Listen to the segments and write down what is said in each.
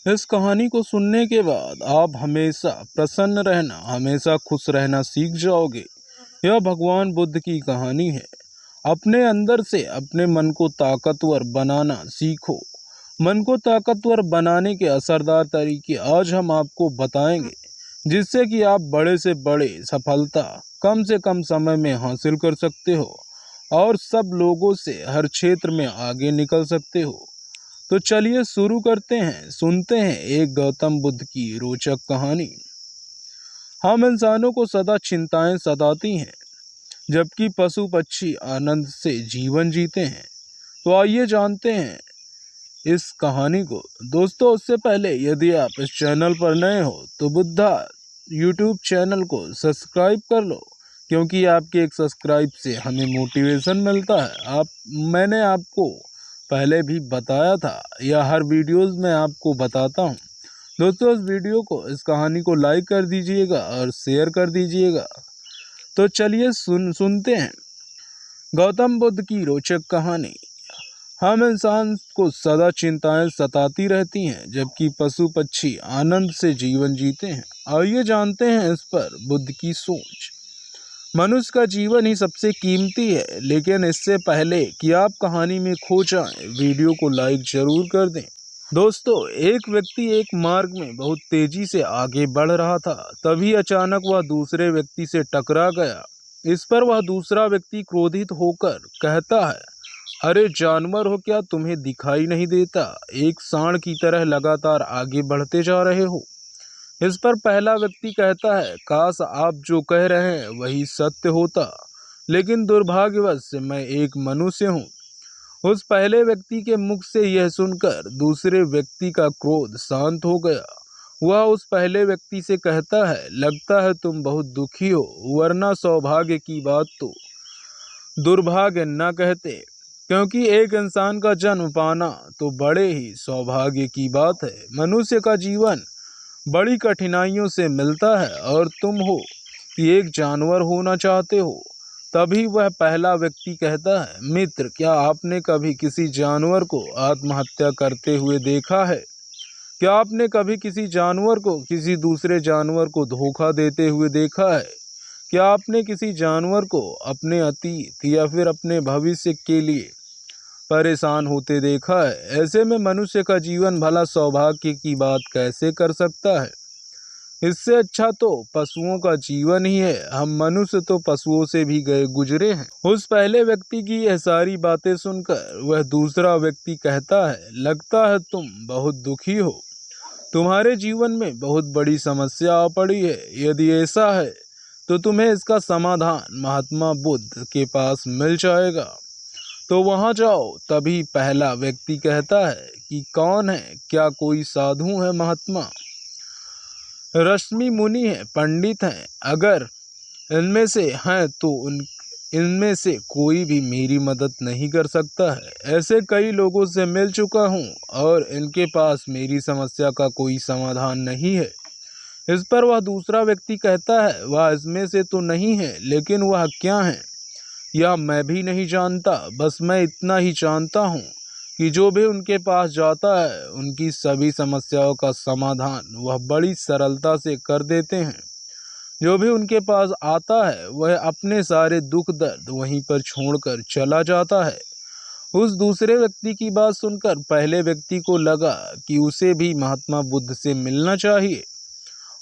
इस कहानी को सुनने के बाद आप हमेशा प्रसन्न रहना, हमेशा खुश रहना सीख जाओगे। यह भगवान बुद्ध की कहानी है। अपने अंदर से अपने मन को ताकतवर बनाना सीखो। मन को ताकतवर बनाने के असरदार तरीके आज हम आपको बताएंगे, जिससे कि आप बड़े से बड़े सफलता कम से कम समय में हासिल कर सकते हो और सब लोगों से हर क्षेत्र में आगे निकल सकते हो। तो चलिए शुरू करते हैं, सुनते हैं एक गौतम बुद्ध की रोचक कहानी। हम इंसानों को सदा चिंताएं सताती हैं, जबकि पशु पक्षी आनंद से जीवन जीते हैं। तो आइए जानते हैं इस कहानी को। दोस्तों, उससे पहले यदि आप इस चैनल पर नए हो तो बुद्धा यूट्यूब चैनल को सब्सक्राइब कर लो, क्योंकि आपके एक सब्सक्राइब से हमें मोटिवेशन मिलता है। मैंने आपको पहले भी बताया था, या हर वीडियोस में आपको बताता हूँ। दोस्तों, इस कहानी को लाइक कर दीजिएगा और शेयर कर दीजिएगा। तो चलिए सुनते हैं गौतम बुद्ध की रोचक कहानी। हम इंसान को सदा चिंताएं सताती रहती हैं, जबकि पशु पक्षी आनंद से जीवन जीते हैं। आइए जानते हैं इस पर बुद्ध की सोच। मनुष्य का जीवन ही सबसे कीमती है, लेकिन इससे पहले कि आप कहानी में खो जाएं, वीडियो को लाइक जरूर कर दें। दोस्तों, एक व्यक्ति एक मार्ग में बहुत तेजी से आगे बढ़ रहा था। तभी अचानक वह दूसरे व्यक्ति से टकरा गया। इस पर वह दूसरा व्यक्ति क्रोधित होकर कहता है, अरे जानवर हो क्या, तुम्हें दिखाई नहीं देता? एक सांड की तरह लगातार आगे बढ़ते जा रहे हो। इस पर पहला व्यक्ति कहता है, काश आप जो कह रहे हैं वही सत्य होता, लेकिन दुर्भाग्यवश से मैं एक मनुष्य हूँ। उस पहले व्यक्ति के मुख से यह सुनकर दूसरे व्यक्ति का क्रोध शांत हो गया। वह उस पहले व्यक्ति से कहता है, लगता है तुम बहुत दुखी हो, वरना सौभाग्य की बात तो दुर्भाग्य न कहते, क्योंकि एक इंसान का जन्म पाना तो बड़े ही सौभाग्य की बात है। मनुष्य का जीवन बड़ी कठिनाइयों से मिलता है और तुम हो कि एक जानवर होना चाहते हो। तभी वह पहला व्यक्ति कहता है, मित्र, क्या आपने कभी किसी जानवर को आत्महत्या करते हुए देखा है? क्या आपने कभी किसी जानवर को किसी दूसरे जानवर को धोखा देते हुए देखा है? क्या आपने किसी जानवर को अपने अतीत या फिर अपने भविष्य के लिए परेशान होते देखा है? ऐसे में मनुष्य का जीवन भला सौभाग्य की बात कैसे कर सकता है? इससे अच्छा तो पशुओं का जीवन ही है। हम मनुष्य तो पशुओं से भी गए गुजरे हैं। उस पहले व्यक्ति की यह सारी बातें सुनकर वह दूसरा व्यक्ति कहता है, लगता है तुम बहुत दुखी हो, तुम्हारे जीवन में बहुत बड़ी समस्या आ पड़ी है। यदि ऐसा है तो तुम्हें इसका समाधान महात्मा बुद्ध के पास मिल जाएगा, तो वहां जाओ। तभी पहला व्यक्ति कहता है कि कौन है, क्या कोई साधु है, महात्मा, रश्मि मुनि है, पंडित हैं? अगर इनमें से हैं तो इनमें से कोई भी मेरी मदद नहीं कर सकता है। ऐसे कई लोगों से मिल चुका हूँ और इनके पास मेरी समस्या का कोई समाधान नहीं है। इस पर वह दूसरा व्यक्ति कहता है, वह इसमें से तो नहीं है, लेकिन वह क्या है यह मैं भी नहीं जानता। बस मैं इतना ही जानता हूँ कि जो भी उनके पास जाता है, उनकी सभी समस्याओं का समाधान वह बड़ी सरलता से कर देते हैं। जो भी उनके पास आता है, वह अपने सारे दुख दर्द वहीं पर छोड़कर चला जाता है। उस दूसरे व्यक्ति की बात सुनकर पहले व्यक्ति को लगा कि उसे भी महात्मा बुद्ध से मिलना चाहिए।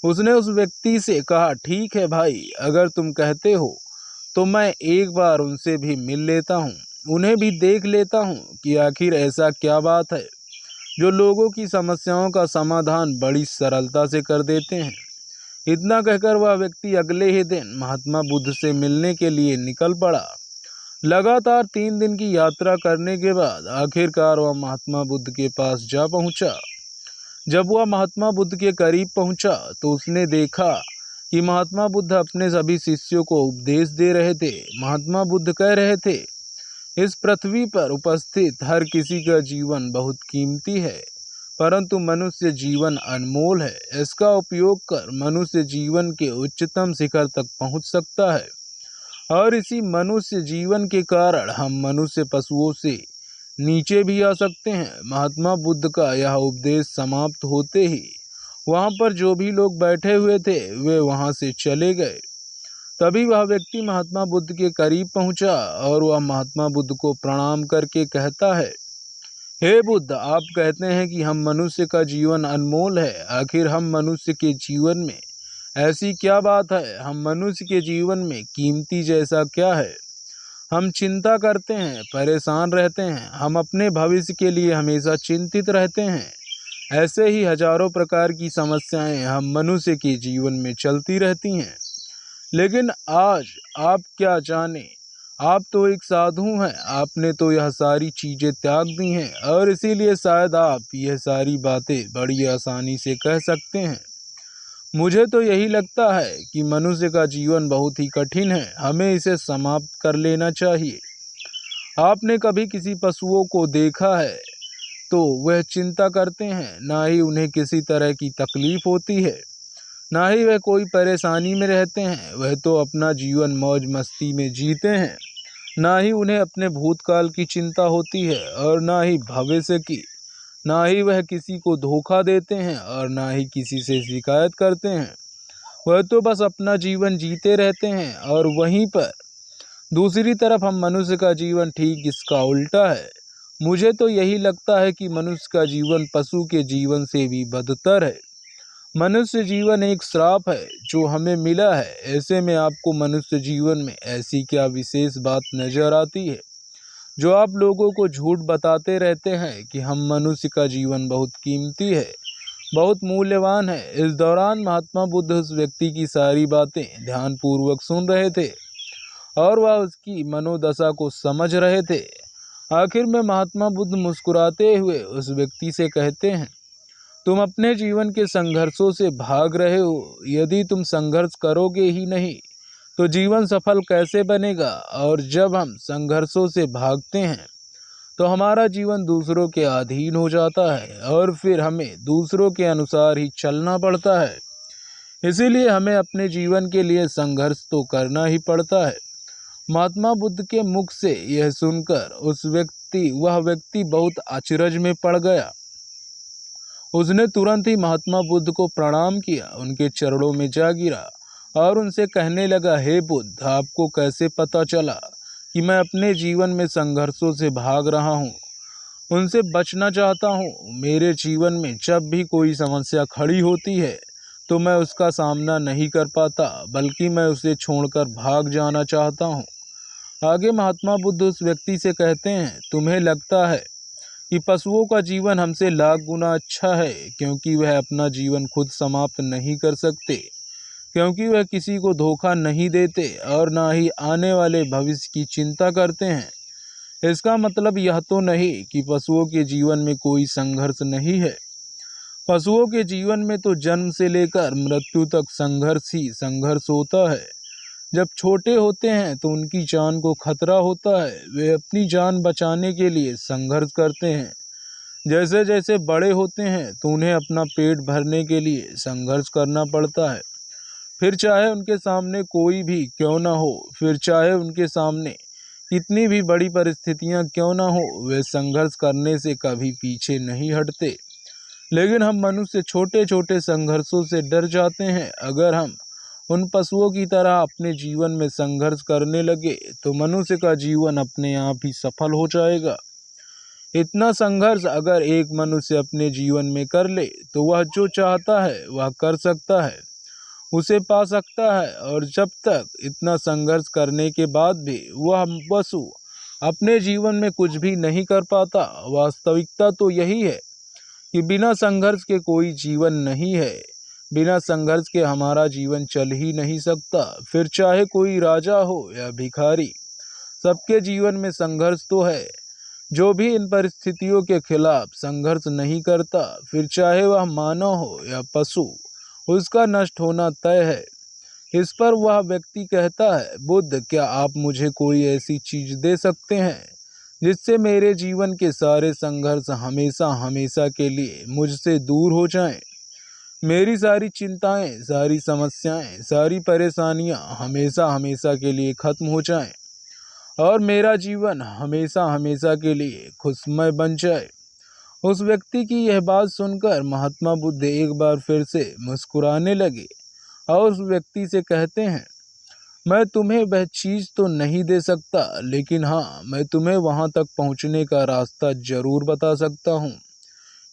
उसने उस व्यक्ति से कहा, ठीक है भाई, अगर तुम कहते हो तो मैं एक बार उनसे भी मिल लेता हूँ, उन्हें भी देख लेता हूँ कि आखिर ऐसा क्या बात है जो लोगों की समस्याओं का समाधान बड़ी सरलता से कर देते हैं। इतना कहकर वह व्यक्ति अगले ही दिन महात्मा बुद्ध से मिलने के लिए निकल पड़ा। लगातार 3 दिन की यात्रा करने के बाद आखिरकार वह महात्मा बुद्ध के पास जा पहुंचा। जब वह महात्मा बुद्ध के करीब पहुंचा तो उसने देखा कि महात्मा बुद्ध अपने सभी शिष्यों को उपदेश दे रहे थे। महात्मा बुद्ध कह रहे थे, इस पृथ्वी पर उपस्थित हर किसी का जीवन बहुत कीमती है, परंतु मनुष्य जीवन अनमोल है। इसका उपयोग कर मनुष्य जीवन के उच्चतम शिखर तक पहुंच सकता है, और इसी मनुष्य जीवन के कारण हम मनुष्य पशुओं से नीचे भी आ सकते हैं। महात्मा बुद्ध का यह उपदेश समाप्त होते ही वहां पर जो भी लोग बैठे हुए थे वे वहां से चले गए। तभी वह व्यक्ति महात्मा बुद्ध के करीब पहुंचा और वह महात्मा बुद्ध को प्रणाम करके कहता है, हे बुद्ध, आप कहते हैं कि हम मनुष्य का जीवन अनमोल है। आखिर हम मनुष्य के जीवन में ऐसी क्या बात है? हम मनुष्य के जीवन में कीमती जैसा क्या है? हम चिंता करते हैं, परेशान रहते हैं, हम अपने भविष्य के लिए हमेशा चिंतित रहते हैं। ऐसे ही हजारों प्रकार की समस्याएं हम मनुष्य के जीवन में चलती रहती हैं। लेकिन आज आप क्या जाने, आप तो एक साधु हैं, आपने तो यह सारी चीजें त्याग दी हैं और इसीलिए शायद आप यह सारी बातें बड़ी आसानी से कह सकते हैं। मुझे तो यही लगता है कि मनुष्य का जीवन बहुत ही कठिन है, हमें इसे समाप्त कर लेना चाहिए। आपने कभी किसी पशुओं को देखा है तो वह चिंता करते हैं, ना ही उन्हें किसी तरह की तकलीफ होती है, ना ही वह कोई परेशानी में रहते हैं। वह तो अपना जीवन मौज मस्ती में जीते हैं। ना ही उन्हें अपने भूतकाल की चिंता होती है और ना ही भविष्य की। ना ही वह किसी को धोखा देते हैं और ना ही किसी से शिकायत करते हैं। वह तो बस अपना जीवन जीते रहते हैं। और वहीं पर दूसरी तरफ हम मनुष्य का जीवन ठीक इसका उल्टा है। मुझे तो यही लगता है कि मनुष्य का जीवन पशु के जीवन से भी बदतर है। मनुष्य जीवन एक श्राप है जो हमें मिला है। ऐसे में आपको मनुष्य जीवन में ऐसी क्या विशेष बात नजर आती है जो आप लोगों को झूठ बताते रहते हैं कि हम मनुष्य का जीवन बहुत कीमती है, बहुत मूल्यवान है। इस दौरान महात्मा बुद्ध उस व्यक्ति की सारी बातें ध्यानपूर्वक सुन रहे थे और वह उसकी मनोदशा को समझ रहे थे। आखिर में महात्मा बुद्ध मुस्कुराते हुए उस व्यक्ति से कहते हैं, तुम अपने जीवन के संघर्षों से भाग रहे हो। यदि तुम संघर्ष करोगे ही नहीं तो जीवन सफल कैसे बनेगा? और जब हम संघर्षों से भागते हैं तो हमारा जीवन दूसरों के अधीन हो जाता है और फिर हमें दूसरों के अनुसार ही चलना पड़ता है। इसीलिए हमें अपने जीवन के लिए संघर्ष तो करना ही पड़ता है। महात्मा बुद्ध के मुख से यह सुनकर वह व्यक्ति बहुत अचरज में पड़ गया। उसने तुरंत ही महात्मा बुद्ध को प्रणाम किया, उनके चरणों में जा गिरा और उनसे कहने लगा, हे बुद्ध, आपको कैसे पता चला कि मैं अपने जीवन में संघर्षों से भाग रहा हूँ, उनसे बचना चाहता हूँ? मेरे जीवन में जब भी कोई समस्या खड़ी होती है तो मैं उसका सामना नहीं कर पाता, बल्कि मैं उसे छोड़कर भाग जाना चाहता हूँ। आगे महात्मा बुद्ध उस व्यक्ति से कहते हैं, तुम्हें लगता है कि पशुओं का जीवन हमसे लाख गुना अच्छा है, क्योंकि वह अपना जीवन खुद समाप्त नहीं कर सकते, क्योंकि वह किसी को धोखा नहीं देते और ना ही आने वाले भविष्य की चिंता करते हैं। इसका मतलब यह तो नहीं कि पशुओं के जीवन में कोई संघर्ष नहीं है। पशुओं के जीवन में तो जन्म से लेकर मृत्यु तक संघर्ष ही संघर्ष होता है। जब छोटे होते हैं तो उनकी जान को खतरा होता है, वे अपनी जान बचाने के लिए संघर्ष करते हैं। जैसे जैसे बड़े होते हैं तो उन्हें अपना पेट भरने के लिए संघर्ष करना पड़ता है। फिर चाहे उनके सामने कोई भी क्यों ना हो, फिर चाहे उनके सामने कितनी भी बड़ी परिस्थितियां क्यों ना हो, वे संघर्ष करने से कभी पीछे नहीं हटते। लेकिन हम मनुष्य छोटे छोटे संघर्षों से डर जाते हैं। अगर हम उन पशुओं की तरह अपने जीवन में संघर्ष करने लगे तो मनुष्य का जीवन अपने आप ही सफल हो जाएगा। इतना संघर्ष अगर एक मनुष्य अपने जीवन में कर ले तो वह जो चाहता है वह कर सकता है, उसे पा सकता है। और जब तक इतना संघर्ष करने के बाद भी वह पशु अपने जीवन में कुछ भी नहीं कर पाता, वास्तविकता तो यही है कि बिना संघर्ष के कोई जीवन नहीं है। बिना संघर्ष के हमारा जीवन चल ही नहीं सकता। फिर चाहे कोई राजा हो या भिखारी, सबके जीवन में संघर्ष तो है। जो भी इन परिस्थितियों के खिलाफ संघर्ष नहीं करता, फिर चाहे वह मानव हो या पशु, उसका नष्ट होना तय है। इस पर वह व्यक्ति कहता है, बुद्ध, क्या आप मुझे कोई ऐसी चीज दे सकते हैं जिससे मेरे जीवन के सारे संघर्ष हमेशा हमेशा के लिए मुझसे दूर हो जाएं? मेरी सारी चिंताएं, सारी समस्याएं, सारी परेशानियां हमेशा हमेशा के लिए खत्म हो जाएं। और मेरा जीवन हमेशा हमेशा के लिए खुशमय बन जाए। उस व्यक्ति की यह बात सुनकर महात्मा बुद्ध एक बार फिर से मुस्कुराने लगे और उस व्यक्ति से कहते हैं, मैं तुम्हें वह चीज़ तो नहीं दे सकता, लेकिन हाँ, मैं तुम्हें वहाँ तक पहुँचने का रास्ता जरूर बता सकता हूँ।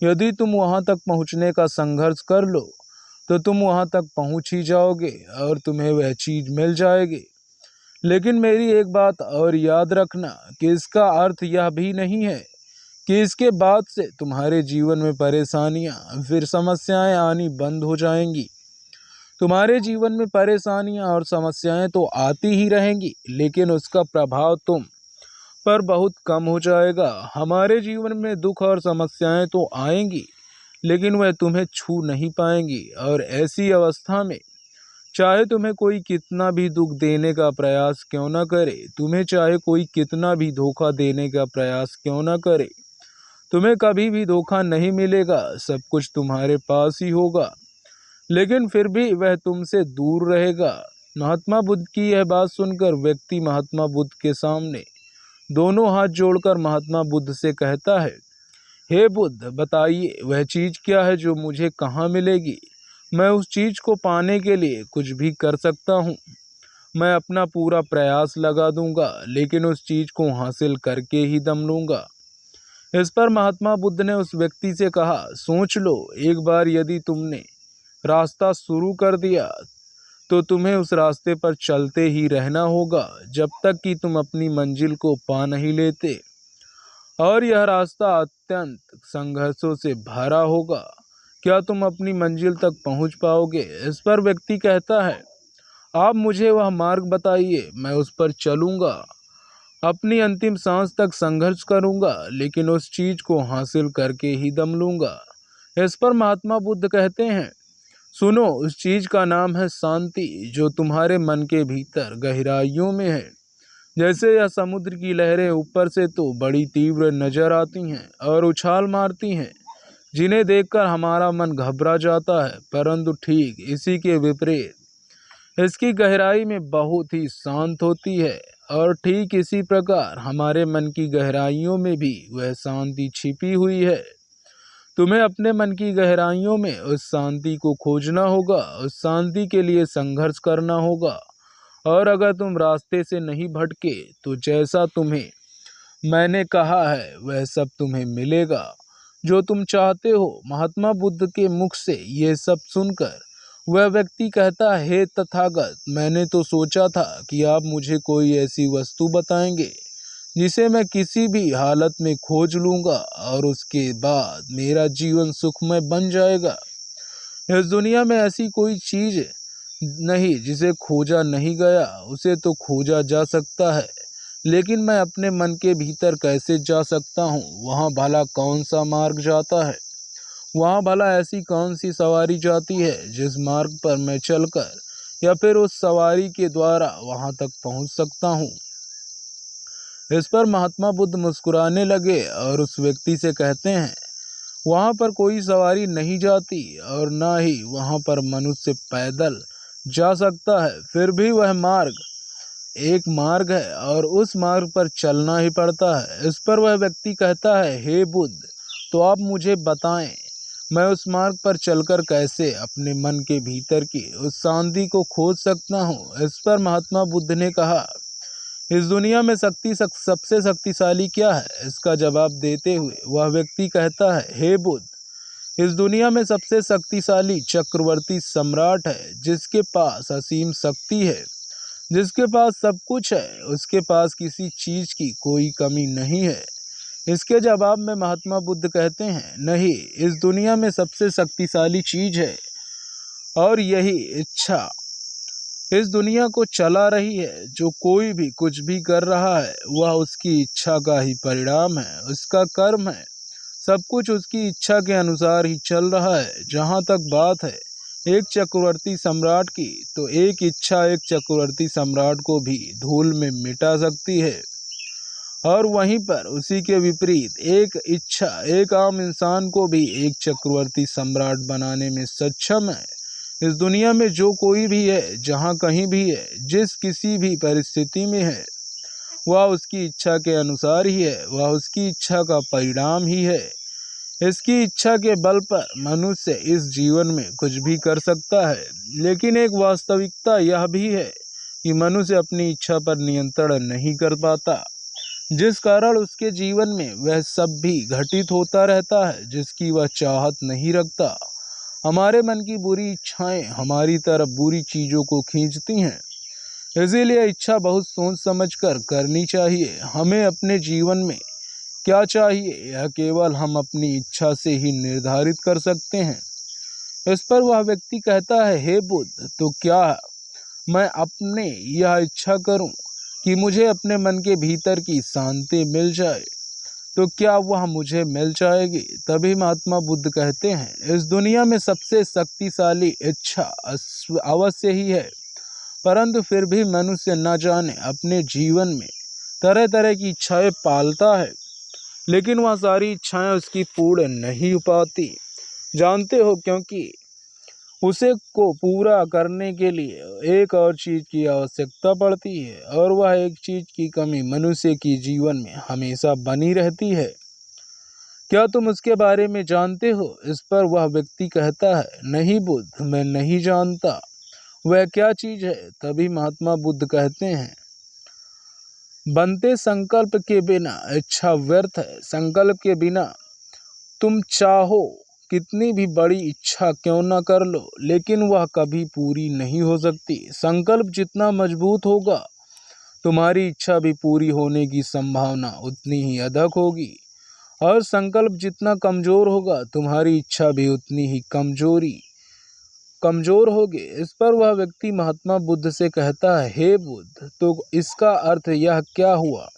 यदि तुम वहाँ तक पहुँचने का संघर्ष कर लो तो तुम वहाँ तक पहुँच ही जाओगे और तुम्हें वह चीज़ मिल जाएगी। लेकिन मेरी एक बात और याद रखना कि इसका अर्थ यह भी नहीं है कि इसके बाद से तुम्हारे जीवन में परेशानियां फिर समस्याएं आनी बंद हो जाएंगी। तुम्हारे जीवन में परेशानियां और समस्याएं तो आती ही रहेंगी, लेकिन उसका प्रभाव तुम पर बहुत कम हो जाएगा। हमारे जीवन में दुख और समस्याएं तो आएंगी, लेकिन वह तुम्हें छू नहीं पाएंगी। और ऐसी अवस्था में चाहे तुम्हें कोई कितना भी दुख देने का प्रयास क्यों न करे, तुम्हें चाहे कोई कितना भी धोखा देने का प्रयास क्यों न करे, तुम्हें कभी भी धोखा नहीं मिलेगा। सब कुछ तुम्हारे पास ही होगा, लेकिन फिर भी वह तुमसे दूर रहेगा। महात्मा बुद्ध की यह बात सुनकर व्यक्ति महात्मा बुद्ध के सामने दोनों हाथ जोड़कर महात्मा बुद्ध से कहता है, हे बुद्ध, बताइए वह चीज़ क्या है जो मुझे कहाँ मिलेगी। मैं उस चीज़ को पाने के लिए कुछ भी कर सकता हूँ। मैं अपना पूरा प्रयास लगा दूंगा, लेकिन उस चीज़ को हासिल करके ही दम लूंगा। इस पर महात्मा बुद्ध ने उस व्यक्ति से कहा, सोच लो, एक बार यदि तुमने रास्ता शुरू कर दिया तो तुम्हें उस रास्ते पर चलते ही रहना होगा जब तक कि तुम अपनी मंजिल को पा नहीं लेते। और यह रास्ता अत्यंत संघर्षों से भरा होगा। क्या तुम अपनी मंजिल तक पहुंच पाओगे? इस पर व्यक्ति कहता है, आप मुझे वह मार्ग बताइए, मैं उस पर चलूंगा, अपनी अंतिम सांस तक संघर्ष करूंगा, लेकिन उस चीज को हासिल करके ही दम लूंगा। इस पर महात्मा बुद्ध कहते हैं, सुनो, उस चीज का नाम है शांति, जो तुम्हारे मन के भीतर गहराइयों में है। जैसे यह समुद्र की लहरें ऊपर से तो बड़ी तीव्र नजर आती हैं और उछाल मारती हैं, जिन्हें देखकर हमारा मन घबरा जाता है, परंतु ठीक इसी के विपरीत इसकी गहराई में बहुत ही शांत होती है। और ठीक इसी प्रकार हमारे मन की गहराइयों में भी वह शांति छिपी हुई है। तुम्हें अपने मन की गहराइयों में उस शांति को खोजना होगा, उस शांति के लिए संघर्ष करना होगा। और अगर तुम रास्ते से नहीं भटके तो जैसा तुम्हें मैंने कहा है वह सब तुम्हें मिलेगा जो तुम चाहते हो। महात्मा बुद्ध के मुख से ये सब सुनकर वह व्यक्ति कहता है, हे तथागत, मैंने तो सोचा था कि आप मुझे कोई ऐसी वस्तु बताएंगे जिसे मैं किसी भी हालत में खोज लूंगा और उसके बाद मेरा जीवन सुखमय बन जाएगा। इस दुनिया में ऐसी कोई चीज नहीं जिसे खोजा नहीं गया, उसे तो खोजा जा सकता है, लेकिन मैं अपने मन के भीतर कैसे जा सकता हूँ? वहाँ भला कौन सा मार्ग जाता है? वहाँ भला ऐसी कौन सी सवारी जाती है जिस मार्ग पर मैं चलकर या फिर उस सवारी के द्वारा वहाँ तक पहुँच सकता हूँ? इस पर महात्मा बुद्ध मुस्कुराने लगे और उस व्यक्ति से कहते हैं, वहाँ पर कोई सवारी नहीं जाती और ना ही वहाँ पर मनुष्य पैदल जा सकता है। फिर भी वह मार्ग एक मार्ग है और उस मार्ग पर चलना ही पड़ता है। इस पर वह व्यक्ति कहता है, हे बुद्ध, तो आप मुझे बताएं, मैं उस मार्ग पर चलकर कैसे अपने मन के भीतर की उस शांति को खोज सकता हूँ? इस पर महात्मा बुद्ध ने कहा, इस दुनिया में सबसे शक्तिशाली क्या है? इसका जवाब देते हुए वह व्यक्ति कहता है, हे बुद्ध, इस दुनिया में सबसे शक्तिशाली चक्रवर्ती सम्राट है, जिसके पास असीम शक्ति है, जिसके पास सब कुछ है, उसके पास किसी चीज की कोई कमी नहीं है। इसके जवाब में महात्मा बुद्ध कहते हैं, नहीं, इस दुनिया में सबसे शक्तिशाली चीज है और यही इच्छा इस दुनिया को चला रही है। जो कोई भी कुछ भी कर रहा है वह उसकी इच्छा का ही परिणाम है, उसका कर्म है। सब कुछ उसकी इच्छा के अनुसार ही चल रहा है। जहाँ तक बात है एक चक्रवर्ती सम्राट की, तो एक इच्छा एक चक्रवर्ती सम्राट को भी धूल में मिटा सकती है, और वहीं पर उसी के विपरीत एक इच्छा एक आम इंसान को भी एक चक्रवर्ती सम्राट बनाने में सक्षम है। इस दुनिया में जो कोई भी है, जहाँ कहीं भी है, जिस किसी भी परिस्थिति में है, वह उसकी इच्छा के अनुसार ही है, वह उसकी इच्छा का परिणाम ही है। इसकी इच्छा के बल पर मनुष्य इस जीवन में कुछ भी कर सकता है, लेकिन एक वास्तविकता यह भी है कि मनुष्य अपनी इच्छा पर नियंत्रण नहीं कर पाता, जिस कारण उसके जीवन में वह सब भी घटित होता रहता है जिसकी वह चाहत नहीं रखता। हमारे मन की बुरी इच्छाएं हमारी तरफ बुरी चीजों को खींचती हैं, इसीलिए इच्छा बहुत सोच समझकर करनी चाहिए। हमें अपने जीवन में क्या चाहिए यह केवल हम अपनी इच्छा से ही निर्धारित कर सकते हैं। इस पर वह व्यक्ति कहता है, हे बुद्ध, तो क्या मैं अपने यह इच्छा करूं कि मुझे अपने मन के भीतर की शांति मिल जाए, तो क्या वह मुझे मिल जाएगी? तभी महात्मा बुद्ध कहते हैं, इस दुनिया में सबसे शक्तिशाली इच्छा अवश्य ही है, परंतु फिर भी मनुष्य न जाने अपने जीवन में तरह तरह की इच्छाएं पालता है, लेकिन वह सारी इच्छाएं उसकी पूर्ण नहीं हो पाती। जानते हो, क्योंकि उसे को पूरा करने के लिए एक और चीज की आवश्यकता पड़ती है, और वह एक चीज की कमी मनुष्य की जीवन में हमेशा बनी रहती है। क्या तुम उसके बारे में जानते हो? इस पर वह व्यक्ति कहता है, नहीं बुद्ध, मैं नहीं जानता। वह क्या चीज है? तभी महात्मा बुद्ध कहते हैं, बनते संकल्प के बिना इच्छा व्यर्थ है। संकल्प के बिना तुम चाहो कितनी भी बड़ी इच्छा क्यों न कर लो, लेकिन वह कभी पूरी नहीं हो सकती। संकल्प जितना मजबूत होगा, तुम्हारी इच्छा भी पूरी होने की संभावना उतनी ही अधिक होगी, और संकल्प जितना कमजोर होगा, तुम्हारी इच्छा भी उतनी ही कमजोर होगी। इस पर वह व्यक्ति महात्मा बुद्ध से कहता है, हे बुद्ध, तो इसका अर्थ यह क्या हुआ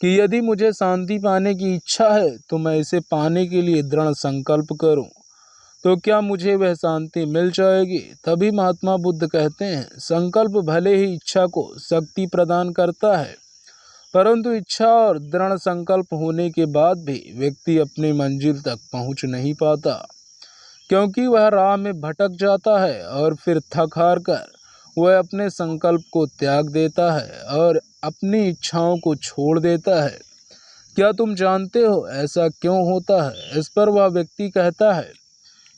कि यदि मुझे शांति पाने की इच्छा है तो मैं इसे पाने के लिए दृढ़ संकल्प करूं, तो क्या मुझे वह शांति मिल जाएगी? तभी महात्मा बुद्ध कहते हैं, संकल्प भले ही इच्छा को शक्ति प्रदान करता है, परंतु इच्छा और दृढ़ संकल्प होने के बाद भी व्यक्ति अपनी मंजिल तक पहुंच नहीं पाता, क्योंकि वह राह में भटक जाता है और फिर थक हार कर वह अपने संकल्प को त्याग देता है और अपनी इच्छाओं को छोड़ देता है। क्या तुम जानते हो ऐसा क्यों होता है? इस पर वह व्यक्ति कहता है,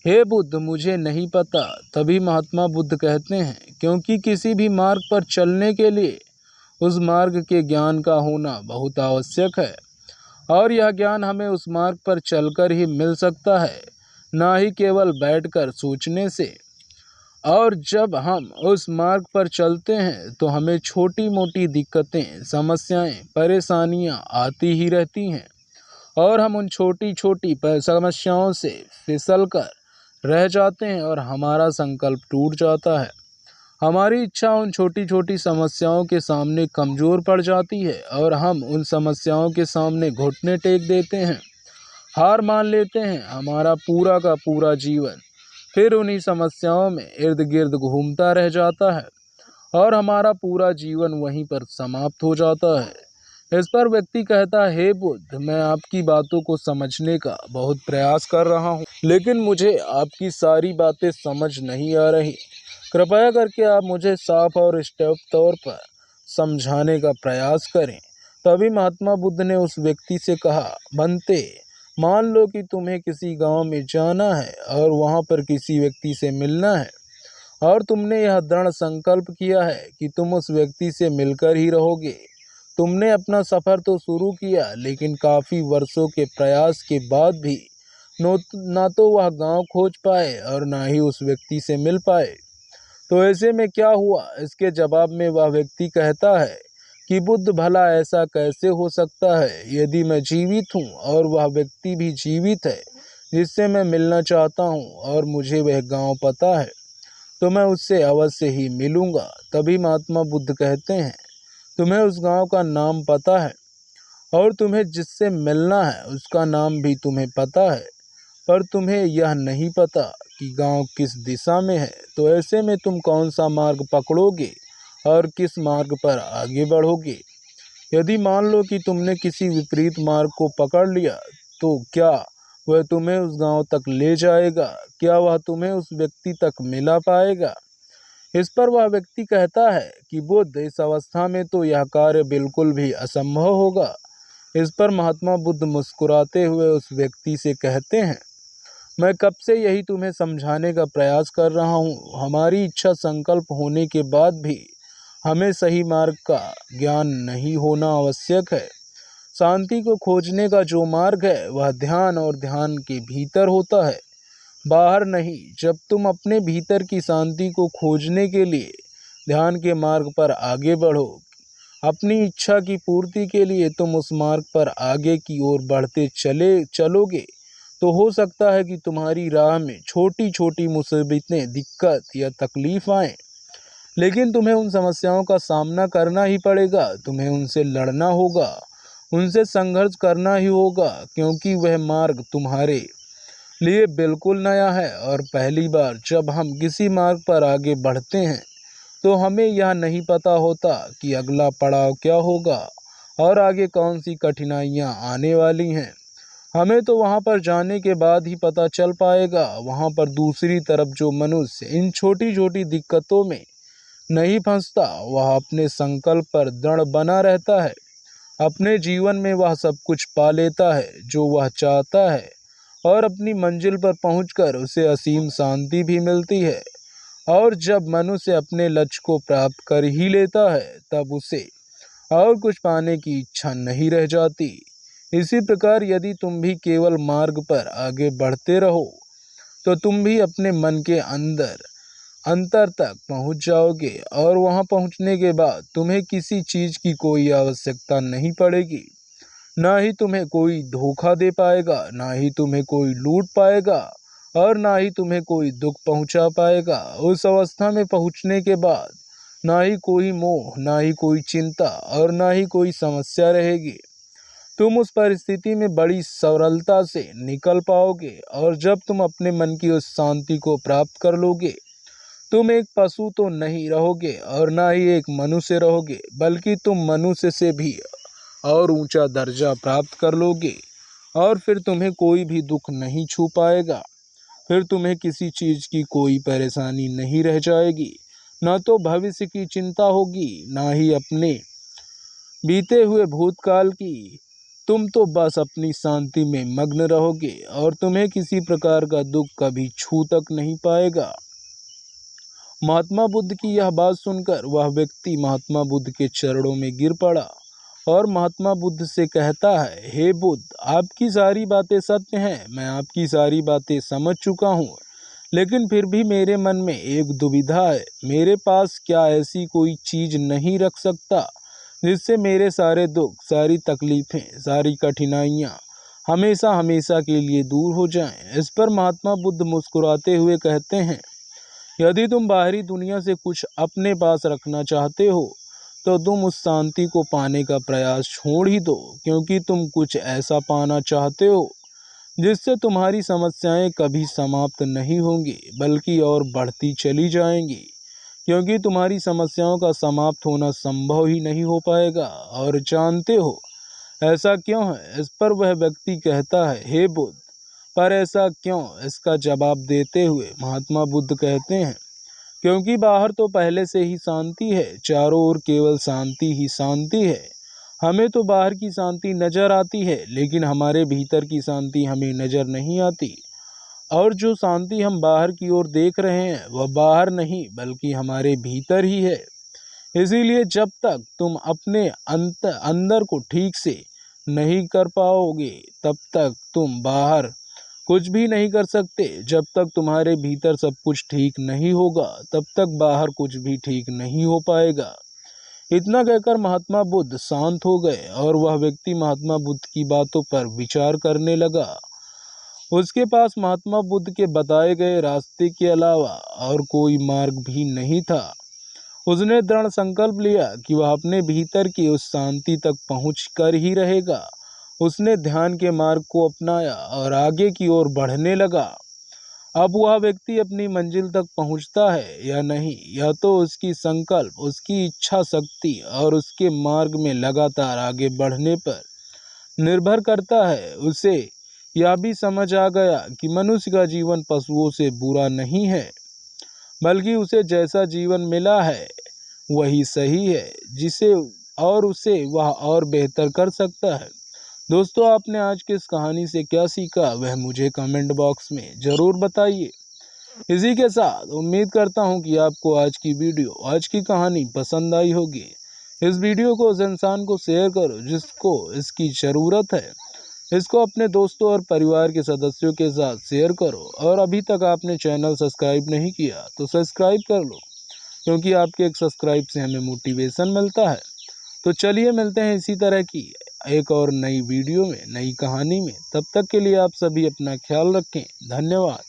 हे बुद्ध, मुझे नहीं पता। तभी महात्मा बुद्ध कहते हैं, क्योंकि किसी भी मार्ग पर चलने के लिए उस मार्ग के ज्ञान का होना बहुत आवश्यक है, और यह ज्ञान हमें उस मार्ग पर चलकर ही मिल सकता है, ना ही केवल बैठकर सोचने से। और जब हम उस मार्ग पर चलते हैं तो हमें छोटी मोटी दिक्कतें, समस्याएं, परेशानियां आती ही रहती हैं, और हम उन छोटी छोटी समस्याओं से फिसल कर रह जाते हैं और हमारा संकल्प टूट जाता है। हमारी इच्छा उन छोटी छोटी समस्याओं के सामने कमज़ोर पड़ जाती है और हम उन समस्याओं के सामने घुटने टेक देते हैं, हार मान लेते हैं। हमारा पूरा का पूरा जीवन फिर उन्हीं समस्याओं में इर्द गिर्द घूमता रह जाता है और हमारा पूरा जीवन वहीं पर समाप्त हो जाता है। इस पर व्यक्ति कहता है, हे बुद्ध, मैं आपकी बातों को समझने का बहुत प्रयास कर रहा हूँ, लेकिन मुझे आपकी सारी बातें समझ नहीं आ रही। कृपया करके आप मुझे साफ और स्पष्ट तौर पर समझाने का प्रयास करें। तभी महात्मा बुद्ध ने उस व्यक्ति से कहा, बनते, मान लो कि तुम्हें किसी गांव में जाना है और वहां पर किसी व्यक्ति से मिलना है, और तुमने यह दृढ़ संकल्प किया है कि तुम उस व्यक्ति से मिलकर ही रहोगे। तुमने अपना सफर तो शुरू किया, लेकिन काफी वर्षों के प्रयास के बाद भी ना तो वह गांव खोज पाए और ना ही उस व्यक्ति से मिल पाए। तो ऐसे में क्या हुआ? इसके जवाब में वह व्यक्ति कहता है कि बुद्ध, भला ऐसा कैसे हो सकता है? यदि मैं जीवित हूँ और वह व्यक्ति भी जीवित है जिससे मैं मिलना चाहता हूँ, और मुझे वह गांव पता है, तो मैं उससे अवश्य ही मिलूंगा। तभी महात्मा बुद्ध कहते हैं, तुम्हें उस गांव का नाम पता है और तुम्हें जिससे मिलना है उसका नाम भी तुम्हें पता है, पर तुम्हें यह नहीं पता कि गांव किस दिशा में है। तो ऐसे में तुम कौन सा मार्ग पकड़ोगे और किस मार्ग पर आगे बढ़ोगे? यदि मान लो कि तुमने किसी विपरीत मार्ग को पकड़ लिया, तो क्या वह तुम्हें उस गांव तक ले जाएगा? क्या वह तुम्हें उस व्यक्ति तक मिला पाएगा? इस पर वह व्यक्ति कहता है कि बुद्ध, इस अवस्था में तो यह कार्य बिल्कुल भी असंभव होगा। इस पर महात्मा बुद्ध मुस्कुराते हुए उस व्यक्ति से कहते हैं, मैं कब से यही तुम्हें समझाने का प्रयास कर रहा हूँ। हमारी इच्छा संकल्प होने के बाद भी हमें सही मार्ग का ज्ञान नहीं होना आवश्यक है। शांति को खोजने का जो मार्ग है वह ध्यान और ध्यान के भीतर होता है, बाहर नहीं। जब तुम अपने भीतर की शांति को खोजने के लिए ध्यान के मार्ग पर आगे बढ़ो, अपनी इच्छा की पूर्ति के लिए तुम उस मार्ग पर आगे की ओर बढ़ते चलोगे, तो हो सकता है कि तुम्हारी राह में छोटी छोटी मुसीबतें, दिक्कत या तकलीफ आए, लेकिन तुम्हें उन समस्याओं का सामना करना ही पड़ेगा। तुम्हें उनसे लड़ना होगा, उनसे संघर्ष करना ही होगा, क्योंकि वह मार्ग तुम्हारे लिए बिल्कुल नया है। और पहली बार जब हम किसी मार्ग पर आगे बढ़ते हैं तो हमें यह नहीं पता होता कि अगला पड़ाव क्या होगा और आगे कौन सी कठिनाइयाँ आने वाली हैं। हमें तो वहाँ पर जाने के बाद ही पता चल पाएगा। वहाँ पर दूसरी तरफ जो मनुष्य इन छोटी छोटी दिक्कतों में नहीं फंसता, वह अपने संकल्प पर दृढ़ बना रहता है। अपने जीवन में वह सब कुछ पा लेता है जो वह चाहता है, और अपनी मंजिल पर पहुंचकर उसे असीम शांति भी मिलती है। और जब मनुष्य अपने लक्ष्य को प्राप्त कर ही लेता है, तब उसे और कुछ पाने की इच्छा नहीं रह जाती। इसी प्रकार यदि तुम भी केवल मार्ग पर आगे बढ़ते रहो, तो तुम भी अपने मन के अंतर तक पहुंच जाओगे, और वहां पहुंचने के बाद तुम्हें किसी चीज की कोई आवश्यकता नहीं पड़ेगी। ना ही तुम्हें कोई धोखा दे पाएगा, ना ही तुम्हें कोई लूट पाएगा, और ना ही तुम्हें कोई दुख पहुंचा पाएगा। उस अवस्था में पहुंचने के बाद ना ही कोई मोह, ना ही कोई चिंता, और ना ही कोई समस्या रहेगी। तुम उस परिस्थिति में बड़ी सरलता से निकल पाओगे, और जब तुम अपने मन की उस शांति को प्राप्त कर लोगे, तुम एक पशु तो नहीं रहोगे और ना ही एक मनुष्य रहोगे, बल्कि तुम मनुष्य से भी और ऊंचा दर्जा प्राप्त कर लोगे। और फिर तुम्हें कोई भी दुख नहीं छू पाएगा। फिर तुम्हें किसी चीज की कोई परेशानी नहीं रह जाएगी, ना तो भविष्य की चिंता होगी, ना ही अपने बीते हुए भूतकाल की। तुम तो बस अपनी शांति में मग्न रहोगे, और तुम्हें किसी प्रकार का दुख कभी छू तक नहीं पाएगा। महात्मा बुद्ध की यह बात सुनकर वह व्यक्ति महात्मा बुद्ध के चरणों में गिर पड़ा और महात्मा बुद्ध से कहता है, हे बुद्ध, आपकी सारी बातें सत्य हैं, मैं आपकी सारी बातें समझ चुका हूँ, लेकिन फिर भी मेरे मन में एक दुविधा है। मेरे पास क्या ऐसी कोई चीज नहीं रख सकता जिससे मेरे सारे दुख, सारी तकलीफें, सारी कठिनाइयाँ हमेशा हमेशा के लिए दूर हो जाएं। इस पर महात्मा बुद्ध मुस्कुराते हुए कहते हैं, यदि तुम बाहरी दुनिया से कुछ अपने पास रखना चाहते हो, तो तुम उस शांति को पाने का प्रयास छोड़ ही दो, क्योंकि तुम कुछ ऐसा पाना चाहते हो जिससे तुम्हारी समस्याएं कभी समाप्त नहीं होंगी, बल्कि और बढ़ती चली जाएंगी, क्योंकि तुम्हारी समस्याओं का समाप्त होना संभव ही नहीं हो पाएगा। और जानते हो ऐसा क्यों है? इस पर वह व्यक्ति कहता है, हे बुद्ध, पर ऐसा क्यों? इसका जवाब देते हुए महात्मा बुद्ध कहते हैं, क्योंकि बाहर तो पहले से ही शांति है, चारों ओर केवल शांति ही शांति है। हमें तो बाहर की शांति नजर आती है, लेकिन हमारे भीतर की शांति हमें नजर नहीं आती। और जो शांति हम बाहर की ओर देख रहे हैं, वह बाहर नहीं बल्कि हमारे भीतर ही है। इसीलिए जब तक तुम अपने अंदर को ठीक से नहीं कर पाओगे, तब तक तुम बाहर कुछ भी नहीं कर सकते। जब तक तुम्हारे भीतर सब कुछ ठीक नहीं होगा, तब तक बाहर कुछ भी ठीक नहीं हो पाएगा। इतना कहकर महात्मा बुद्ध शांत हो गए, और वह व्यक्ति महात्मा बुद्ध की बातों पर विचार करने लगा। उसके पास महात्मा बुद्ध के बताए गए रास्ते के अलावा और कोई मार्ग भी नहीं था। उसने दृढ़ संकल्प लिया कि वह अपने भीतर की उस शांति तक पहुँच कर ही रहेगा। उसने ध्यान के मार्ग को अपनाया और आगे की ओर बढ़ने लगा। अब वह व्यक्ति अपनी मंजिल तक पहुंचता है या नहीं, यह तो उसकी संकल्प, उसकी इच्छा शक्ति और उसके मार्ग में लगातार आगे बढ़ने पर निर्भर करता है। उसे यह भी समझ आ गया कि मनुष्य का जीवन पशुओं से बुरा नहीं है। बल्कि उसे जैसा जीवन मिला है वही सही है, जिसे और उसे वह और बेहतर कर सकता है। दोस्तों, आपने आज की इस कहानी से क्या सीखा वह मुझे कमेंट बॉक्स में ज़रूर बताइए। इसी के साथ उम्मीद करता हूँ कि आपको आज की कहानी पसंद आई होगी। इस वीडियो को उस इंसान को शेयर करो जिसको इसकी ज़रूरत है। इसको अपने दोस्तों और परिवार के सदस्यों के साथ शेयर करो, और अभी तक आपने चैनल सब्सक्राइब नहीं किया तो सब्सक्राइब कर लो, क्योंकि आपके एक सब्सक्राइब से हमें मोटिवेशन मिलता है। तो चलिए मिलते हैं इसी तरह की एक और नई वीडियो में, नई कहानी में। तब तक के लिए आप सभी अपना ख्याल रखें। धन्यवाद।